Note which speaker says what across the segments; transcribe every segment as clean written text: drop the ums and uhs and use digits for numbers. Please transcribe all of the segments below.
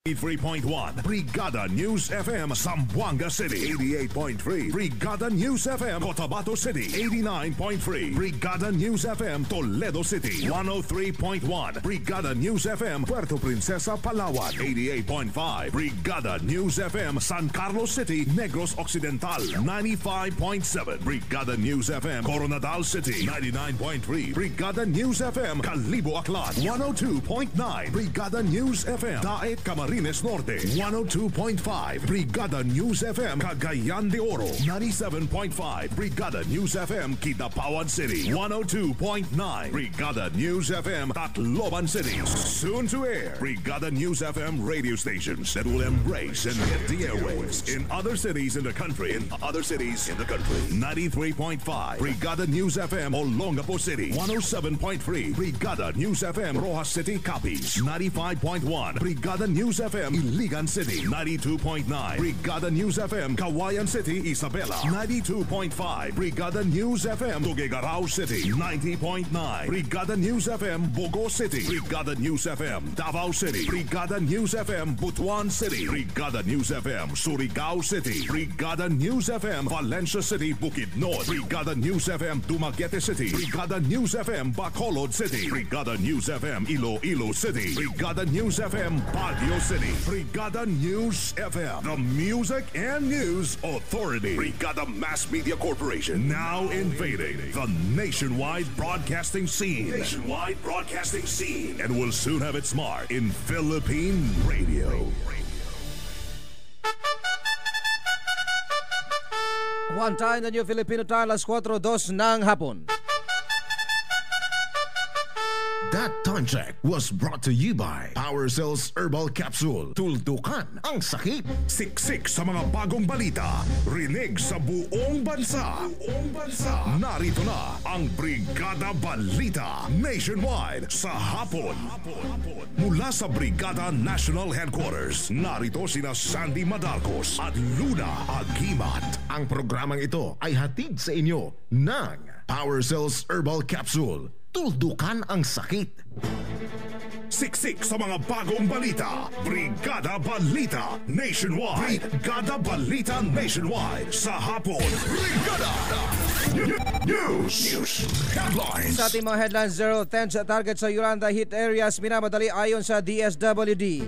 Speaker 1: 3.1 Brigada News FM Zamboanga City 88.3 Brigada News FM Cotabato City 89.3 Brigada News FM Toledo City 103.1 Brigada News FM Puerto Princesa Palawan 88.5 Brigada News FM San Carlos City Negros Occidental 95.7 Brigada News FM Coronadal City 99.3 Brigada News FM Calibo Aklan 102.9 Brigada News FM Daet Camarines Norte 102.5 Brigada News FM Cagayan de Oro 97.5 Brigada News FM Kidapawan City 102.9 Brigada News FM Tacloban City. Soon to air Brigada News FM radio stations that will embrace and hit the airwaves in other cities in the country. 93.5 Brigada News FM Olongapo City 107.3 Brigada News FM Rojas City Capiz 95.1 Brigada News FM Iligan City 92.9 Brigada News FM Kawayan City Isabela 92.5 Brigada News FM Tuguegarao City 90.9 Brigada News FM Bogo City Brigada News FM Davao City Brigada News FM Butuan City Brigada News FM Surigao City Brigada News FM Valencia City Bukidnon Brigada News FM Dumaguete City Brigada News FM Bacolod City Brigada News FM Iloilo City Brigada News FM Baguio City Brigada News FM, the Music and News Authority. Brigada Mass Media Corporation, now invading the nationwide broadcasting scene. And will soon have its mark in Philippine radio.
Speaker 2: One time na New Filipino time, alas 4:02 ng hapon.
Speaker 3: That time check was brought to you by Power Cells Herbal Capsule. Tuldukan ang sakit.
Speaker 1: Siksik sa mga bagong balita. Rinig sa buong bansa. Narito na ang Brigada Balita Nationwide sa hapon. Mula sa Brigada National Headquarters, narito sina Sandy Madarcos at Luna Agimat.
Speaker 3: Ang programang ito ay hatid sa inyo ng Power Cells Herbal Capsule. Tuldukan ang sakit.
Speaker 1: Siksik sa mga bagong balita. Brigada Balita Nationwide. Brigada Balita Nationwide sa hapon. Brigada News Headlines.
Speaker 2: Sa ating mga headlines, 0-10 sa target sa Yolanda hit areas minamadali ayon sa DSWD.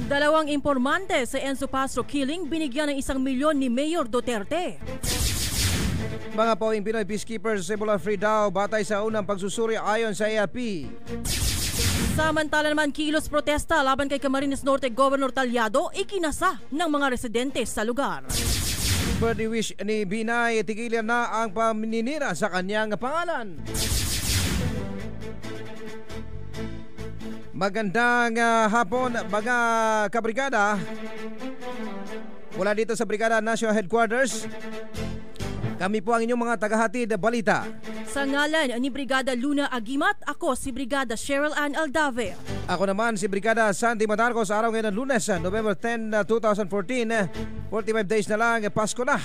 Speaker 4: Dalawang impormante sa Enzo Castro killing binigyan ng 1 milyon ni Mayor Duterte.
Speaker 2: Mga pauwing Pinoy peacekeepers Ebola-free daw batay sa unang pagsusuri ayon sa AFP.
Speaker 4: Samantala naman kilos protesta laban kay Camarines Norte Governor Talyado ikinasa ng mga residente sa lugar.
Speaker 2: Birthday wish ni Binay, tigilan na ang paninira sa kanyang pangalan. Magandang hapon mga kabrigada. Mula dito sa Brigada National Headquarters, kami po ang inyong mga tagahatid balita.
Speaker 4: Sa ngalan ni Brigada Luna Agimat, ako si Brigada Cheryl Ann Aldave.
Speaker 2: Ako naman si Brigada Sandy Madarcos. Araw ngayon ng Lunes, November 10, 2014. 45 days na lang, Pasko na.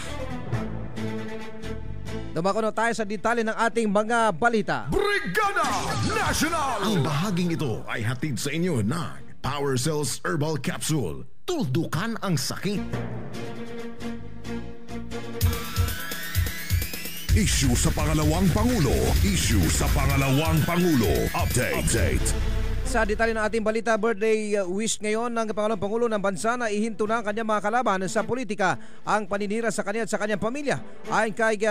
Speaker 2: Dumako na tayo sa detalye ng ating mga balita.
Speaker 3: Brigada National! Ang bahaging ito ay hatid sa inyo ng Power Cells Herbal Capsule. Tuldukan ang sakit.
Speaker 1: Issue sa pangalawang Pangulo. Update.
Speaker 2: Sa detalye ng ating balita, birthday wish ngayon ng Pangalawang Pangulo ng bansa na ihinto na ang kanyang mga kalaban sa politika ang paninira sa kanya at sa kanyang pamilya. Ayon kay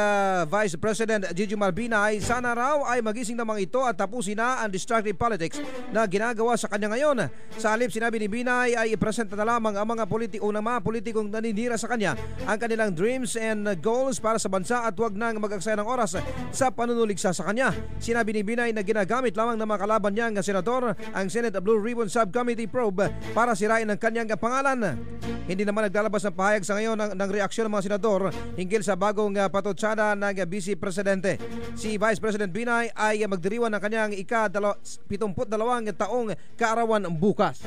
Speaker 2: Vice President Gigi Malvina ay sana raw ay magising namang ito at tapusin na ang destructive politics na ginagawa sa kanya ngayon. Sa halip, sinabi ni Binay ay ipresenta na lamang ang mga politikong naninira sa kanya ang kanilang dreams and goals para sa bansa at huwag nang mag-aksaya ng oras sa panunuligsa sa kanya. Sinabi ni Binay na ginagamit lamang ng mga kalaban niya ng senador ang Senate Blue Ribbon Subcommittee probe para sirain ang kanyang pangalan. Hindi naman naglalabas ng pahayag sa ngayon ng reaksyon ng mga senador hinggil sa bagong patutsada ng Vice Presidente. Si Vice President Binay ay magdiriwan ng kanyang ika-72 taong kaarawan bukas.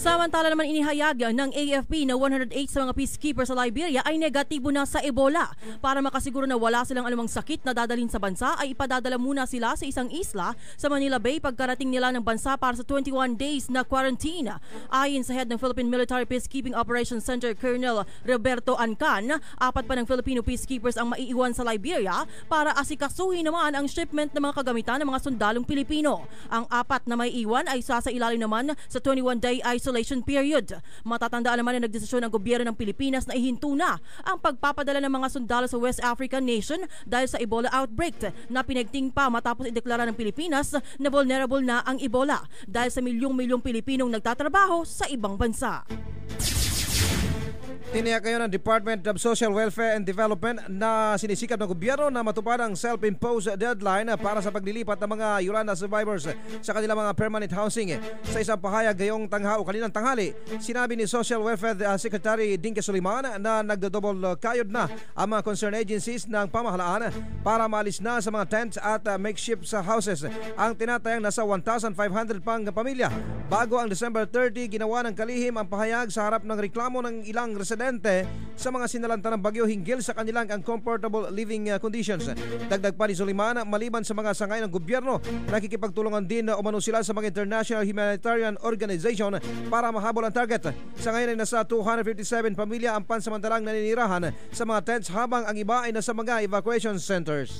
Speaker 4: Samantala naman inihayag ng AFP na 108 sa mga peacekeepers sa Liberia ay negatibo na sa Ebola. Para makasiguro na wala silang anumang sakit na dadalhin sa bansa ay ipadadala muna sila sa isang isla sa Manila Bay pagkarating nila ng bansa para sa 21 days na quarantine. Ayon sa head ng Philippine Military Peacekeeping Operations Center, Colonel Roberto Ancan, 4 pa ng Filipino peacekeepers ang maiiwan sa Liberia para asikasuhin naman ang shipment ng mga kagamitan ng mga sundalong Pilipino. Ang 4 na maiiwan ay sasailalim naman sa 21-day isolation period. Matatandaan naman na nagdesisyon ng gobyerno ng Pilipinas na ihinto na ang pagpapadala ng mga sundalo sa West African nation dahil sa Ebola outbreak na pinagting pa matapos ideklara ng Pilipinas na vulnerable na ang Ebola dahil sa milyong-milyong Pilipinong nagtatrabaho sa ibang bansa.
Speaker 2: Tiniyak ngayon ng Department of Social Welfare and Development na sinisikap ng gobyerno na matupad ang self-imposed deadline para sa paglilipat ng mga Yolanda survivors sa kanilang mga permanent housing. Sa isang pahayag ngayong kaninang tanghali, sinabi ni Social Welfare Secretary Dinky Soliman na nagdodouble kayod na ang mga concerned agencies ng pamahalaan para maalis na sa mga tents at makeshift sa houses ang tinatayang nasa 1,500 pang pamilya. Bago ang December 30, ginawa ng kalihim ang pahayag sa harap ng reklamo ng ilang residente sa mga sinalanta ng bagyo hinggil sa kanilang uncomfortable living conditions. Dagdag pa ni Soliman, maliban sa mga sangay ng gobyerno, nakikipagtulungan din na umano sila sa mga international humanitarian organization para mahabol ang target. Sa ngayon ay nasa 257 pamilya ang pansamantalang naninirahan sa mga tents habang ang iba ay nasa mga evacuation centers.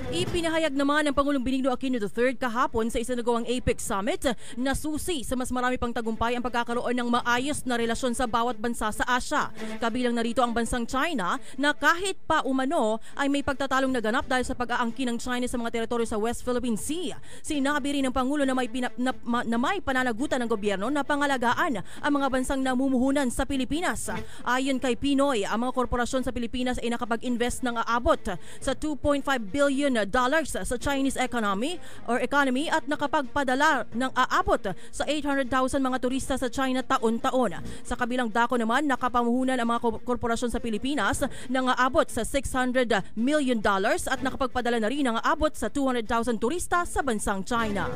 Speaker 4: Ipinahayag naman ng Pangulong Benigno Aquino III kahapon sa isinagawang APEC Summit na susi sa mas marami pang tagumpay ang pagkakaroon ng maayos na relasyon sa bawat bansa sa Asia. Kabilang narito ang bansang China na kahit pa umano ay may pagtatalong naganap dahil sa pag-aangkin ng China sa mga teritoryo sa West Philippine Sea. Sinabi rin ng Pangulo na may pananagutan ng gobyerno na pangalagaan ang mga bansang namumuhunan sa Pilipinas. Ayon kay Pinoy, ang mga korporasyon sa Pilipinas ay nakapag-invest ng aabot sa $2.5 billion sa Chinese economy at nakapagpadala ng aabot sa 800,000 mga turista sa China taon-taon. Sa kabilang dako naman, nakapamuhunan ang mga korporasyon sa Pilipinas ng aabot sa $600 million at nakapagpadala na rin ng aabot sa 200,000 turista sa bansang China.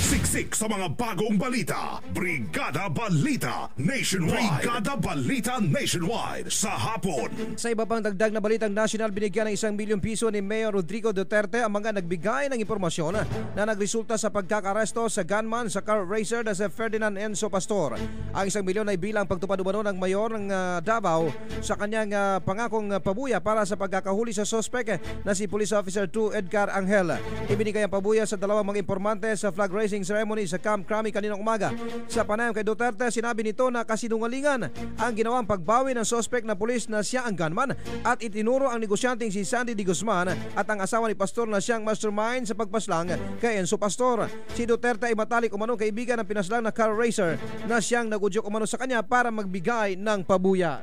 Speaker 1: Siksik sa mga bagong balita. Brigada Balita Nationwide. Brigada Balita Nationwide sa hapon.
Speaker 2: Sa iba pang dagdag na balitang national, binigyan ng 1 milyong piso ni Mayor Rodrigo Duterte ang mga nagbigay ng impormasyon na nagresulta sa pagkakaresto sa gunman sa car racer na si Ferdinand Enzo Pastor. Ang 1 milyon ay bilang pagtupad umano ng mayor ng Davao sa kanyang pangakong pabuya para sa pagkakahuli sa sospek na si Police Officer 2 Edgar Angel. Ibinigay ang pabuya sa dalawang mga informante sa flag raising ceremony sa Camp Crame kaninang umaga. Sa panayam kay Duterte, sinabi nito na kasinungalingan ang ginawang pagbawi ng sospek na pulis na siya ang gunman at itinuro ang negosyanteng si Sandy D. Guzman at ang asawa ni Pastor na siyang mastermind sa pagpaslang kay Enzo Pastor. Si Duterte ay matalik umanong kaibigan ng pinaslang na car racer na siyang nagudyok umano sa kanya para magbigay ng pabuya.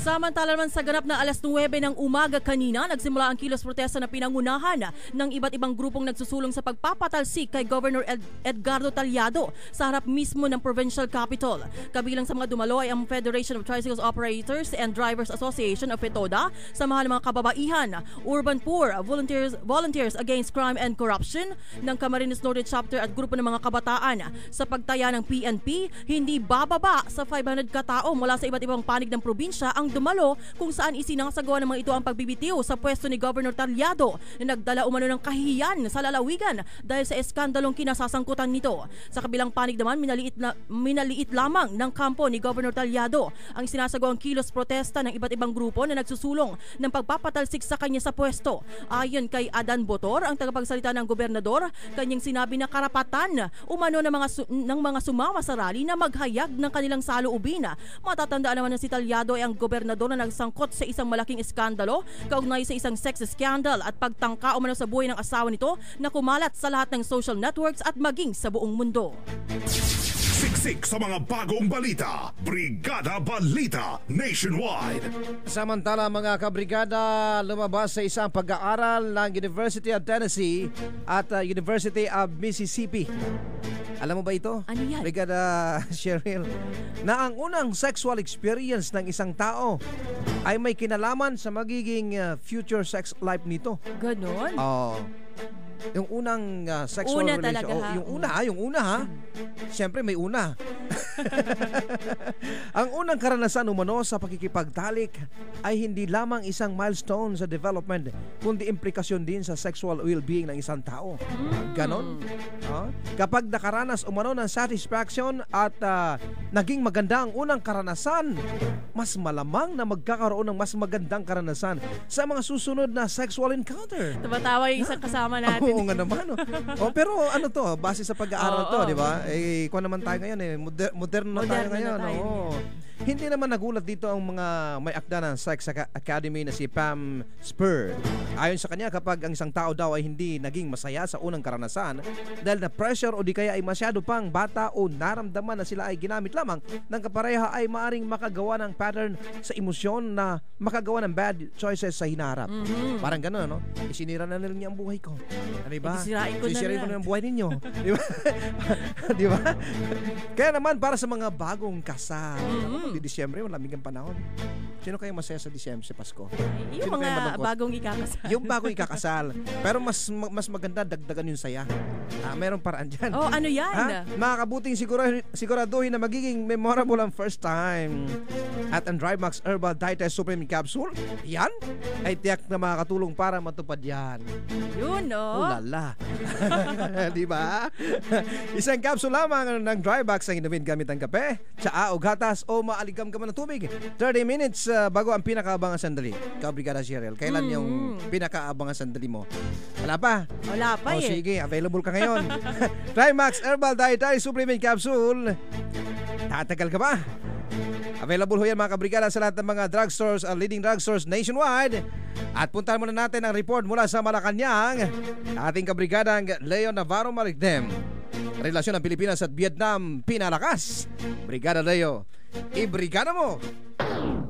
Speaker 4: Samantala naman sa ganap na alas 9 ng umaga kanina, nagsimula ang kilos protesta na pinangunahan ng iba't ibang grupong nagsusulong sa pagpapatalsik kay Governor Edgardo Taliado sa harap mismo ng provincial capital. Kabilang sa mga dumalo ay ang Federation of Tricycle Operators and Drivers Association of FETODA, samahan ng mga kababaihan, Urban Poor, Volunteers Against Crime and Corruption ng Camarines Norte Chapter at grupo ng mga kabataan. Sa pagtaya ng PNP, hindi bababa sa 500 katao mula sa iba't ibang panig ng probinsya ang dumalo kung saan isinasagawa ng mga ito ang pagbibitiw sa pwesto ni Governor Taliado na nagdala umano ng kahihiyan sa lalawigan dahil sa eskandalong kinasasangkutan nito. Sa kabilang panig naman, minaliit lamang ng kampo ni Governor Taliado ang sinasagawang kilos protesta ng iba't ibang grupo na nagsusulong ng pagpapatalsik sa kanya sa pwesto. Ayon kay Adan Botor, ang tagapagsalita ng gobernador, kanyang sinabi na karapatan umano ng mga sumama sa rally na maghayag ng kanilang saloobin. Matatandaan naman na si Taliado ay ang gobernador na nagsangkot sa isang malaking iskandalo kaugnay sa isang sex scandal at pagtangka umano sa buhay ng asawa nito na kumalat sa lahat ng social networks at maging sa buong mundo.
Speaker 1: Siksik sa mga bagong balita. Brigada Balita Nationwide.
Speaker 2: Samantala mga kabrigada, lumabas sa isang pag-aaral ng University of Tennessee at University of Mississippi. Alam mo ba ito?
Speaker 4: Ano yan?
Speaker 2: Brigada Cheryl, na ang unang sexual experience ng isang tao ay may kinalaman sa magiging future sex life nito.
Speaker 4: Ganon?
Speaker 2: Oh. Yung unang sexual
Speaker 4: Una
Speaker 2: relation.
Speaker 4: talaga, ha?
Speaker 2: Yung una ha. Siyempre may una. Ang unang karanasan umano sa pakikipagtalik ay hindi lamang isang milestone sa development, kundi implikasyon din sa sexual well-being ng isang tao. Ganon. Kapag nakaranas umano ng satisfaction at naging maganda ang unang karanasan, mas malamang na magkakaroon ng mas magandang karanasan sa mga susunod na sexual encounter.
Speaker 4: Tumatawa yung isang kasama natin.
Speaker 2: Oo nga naman. Pero ano to, base sa pag-aaral to, di ba? Kung naman tayo ngayon, moderno na tayo ngayon. Hindi naman nagulat dito ang mga may akda ng Sex Academy na si Pam Spur. Ayon sa kanya, kapag ang isang tao daw ay hindi naging masaya sa unang karanasan dahil na pressure o di kaya ay masyado pang bata o naramdaman na sila ay ginamit lamang ng kapareha, ay maaring makagawa ng pattern sa emosyon na makagawa ng bad choices sa hinaharap. Parang gano'n, no? Isinira na niya ang buhay ko. Di ba?
Speaker 4: Sisirain ko
Speaker 2: na ang buhay ninyo. Di ba? Di ba? Kaya naman, para sa mga bagong kasal, di Disyembre, malamig ang panahon. Sino kayo masaya sa Disyembre, sa Pasko?
Speaker 4: Yung mga bagong ikakasal.
Speaker 2: Yung bagong ikakasal. Pero mas maganda dagdagan yung saya. Merong paraan dyan.
Speaker 4: Oh, ano yan?
Speaker 2: Makakabuting siguraduhin na magiging memorable ang first time. At ang DryMax Herbal Digest Supreme Capsule, yan ay tiyak na makakatulong para matupad yan.
Speaker 4: Yun, no?
Speaker 2: Ulala. Di ba? Isang capsule lamang ng DryMax ang inumin gamit ang kape, tsaa o gatas o maaligam ka man ng tubig. 30 minutes bago ang pinakaabangan sandali. Ikaw, Brigada Cheryl, kailan yung pinakaabangan sandali mo? Wala pa?
Speaker 4: Wala pa
Speaker 2: Sige, available ka ngayon. DryMax Herbal Dietary Supplement Capsule. Tatagal ka ba? Available ho yan mga kabrigada sa lahat ng mga drugstores, leading drugstores nationwide. At puntahan muna natin ang report mula sa Malacanang. Ating kabrigadang Leo Navarro Maligdem. Relasyon ng Pilipinas at Vietnam pinalakas. Brigada Leo, ibrigada mo!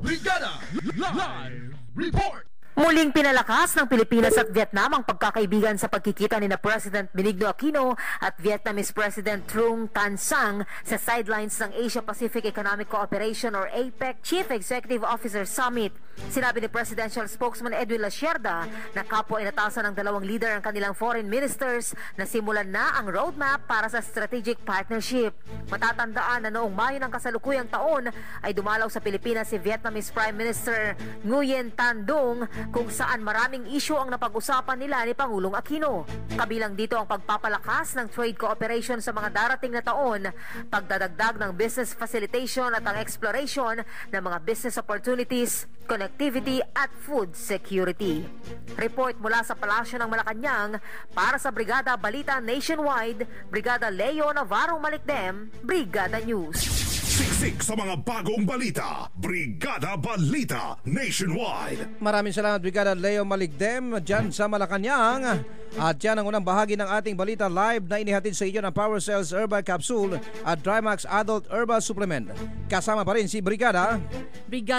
Speaker 3: Brigada Live Report!
Speaker 5: Muling pinalakas ng Pilipinas at Vietnam ang pagkakaibigan sa pagkikita ni na President Benigno Aquino at Vietnamese President Trung Tan Sang sa sidelines ng Asia-Pacific Economic Cooperation or APEC Chief Executive Officer Summit. Sinabi ni Presidential Spokesman Edwin Lasierda na kapwa inatasan ng dalawang leader ang kanilang foreign ministers na simulan na ang roadmap para sa strategic partnership. Matatandaan na noong Mayo ng kasalukuyang taon ay dumalaw sa Pilipinas si Vietnamese Prime Minister Nguyen Tan Dung, kung saan maraming isyu ang napag-usapan nila ni Pangulong Aquino. Kabilang dito ang pagpapalakas ng trade cooperation sa mga darating na taon, pagdadagdag ng business facilitation at ang exploration ng mga business opportunities, connectivity at food security. Report mula sa Palasyo ng Malacanang para sa Brigada Balita Nationwide, Brigada Leo Navarro Maligdem, Brigada News.
Speaker 1: Siksik sa mga bagong balita. Brigada Balita Nationwide.
Speaker 2: Maraming salamat Brigada Leo Maligdem dyan sa Malacanang. At yan ang unang bahagi ng ating balita live na inihatid sa inyo ng Power Cells Herbal Capsule at DryMax Adult Herbal Supplement. Kasama pa rin si Brigada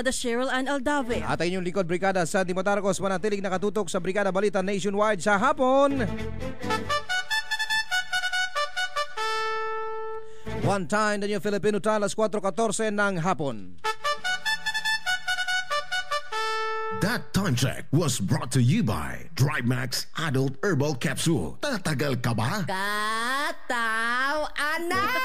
Speaker 4: Cheryl Ann Aldave.
Speaker 2: at ang inyong likod Brigada Sandy Motarcos, manatiling nakatutok sa Brigada Balita Nationwide sa hapon. One time, the new Filipino time, alas 4:14 ng hapon.
Speaker 3: That time check was brought to you by DryMax Adult Herbal Capsule. Tatagal ka ba?
Speaker 6: Kataw, anak!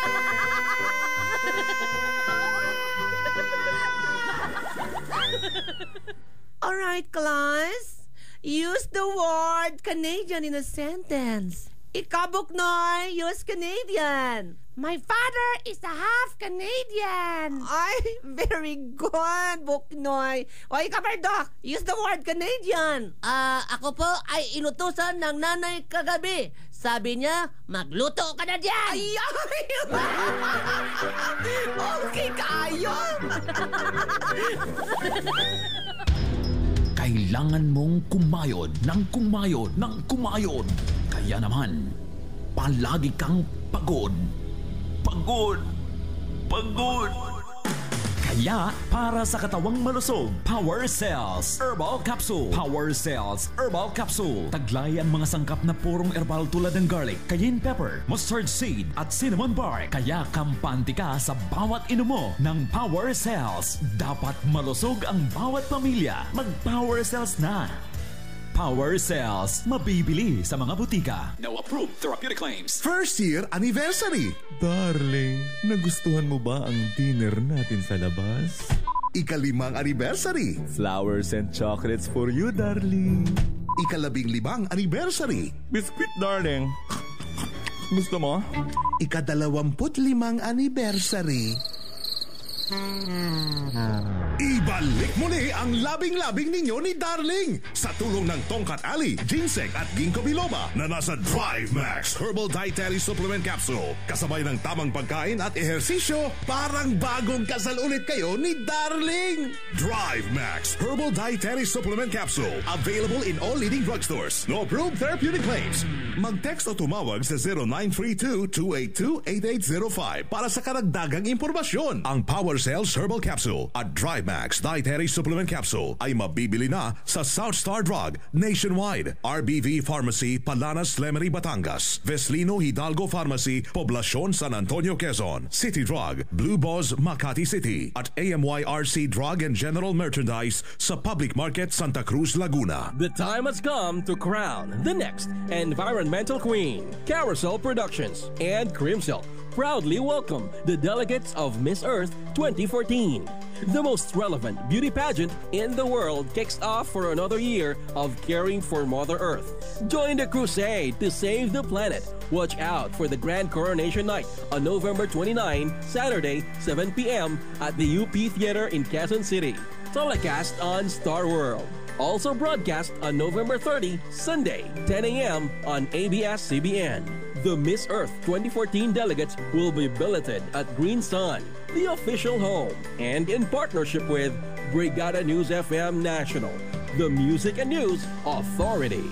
Speaker 6: Alright, class. Use the word Canadian in a sentence. Ikaw, Buknoy, use Canadian. My father is a half Canadian. Ay, very good, Buknoy. O ikaw, Bardok, use the word Canadian. Ako po ay inutusan ng nanay kagabi. Sabi niya, magluto ka na dyan. Ay, okay kayo.
Speaker 7: Kailangan mong kumayod ng kumayod ng kumayod. Kaya naman, palagi kang pagod. Pagod! Pagod! Kaya, para sa katawang malusog, Power Cells Herbal Capsule. Power Cells Herbal Capsule. Taglay ang mga sangkap na purong herbal tulad ng garlic, cayenne pepper, mustard seed at cinnamon bark. Kaya kampante ka sa bawat inumo ng Power Cells. Dapat malusog ang bawat pamilya. Mag-Power Cells na! Power Cells. Mabibili sa mga butika.
Speaker 8: No approved therapeutic claims.
Speaker 1: First year anniversary.
Speaker 9: Darling, nagustuhan mo ba ang dinner natin sa labas?
Speaker 1: Ika-5 anniversary.
Speaker 9: Flowers and chocolates for you, darling.
Speaker 1: Ika-15 anniversary.
Speaker 9: Biscuit, darling. Gusto mo?
Speaker 1: Ika-25 anniversary. Ibalik muli ang labing-labing ninyo ni Darling sa tulong ng Tongkat Ali, Ginseng at Ginkgo biloba na nasa Drive Max Herbal Dietary Supplement Capsule. Kasabay ng tamang pagkain at ehersisyo, parang bagong kasal ulit kayo ni Darling. Drive Max Herbal Dietary Supplement Capsule. Available in all leading drugstores. No approved therapeutic claims. Mag-text o tumawag sa 0932-282-8805 para sa karagdagang impormasyon. Ang Power Cells Herbal Capsule at DriveMax Dietary Supplement Capsule ay mabibili na sa South Star Drug nationwide, RBV Pharmacy, Palanas, Lemery, Batangas, Veslino Hidalgo Pharmacy, Poblacion, San Antonio, Quezon, City Drug, Blue Boss, Makati City, at AMYRC Drug and General Merchandise sa Public Market, Santa Cruz, Laguna.
Speaker 10: The time has come to crown the next environmental queen. Carousel Productions and Crimsilk proudly welcome the delegates of Miss Earth 2014. The most relevant beauty pageant in the world kicks off for another year of caring for Mother Earth. Join the crusade to save the planet. Watch out for the Grand Coronation Night on November 29, Saturday, 7 p.m. at the UP Theater in Quezon City. Telecast on Star World. Also broadcast on November 30, Sunday, 10 a.m. on ABS-CBN. The Miss Earth 2014 delegates will be billeted at Green Sun, the official home, and in partnership with Brigada News FM National, the Music and News Authority.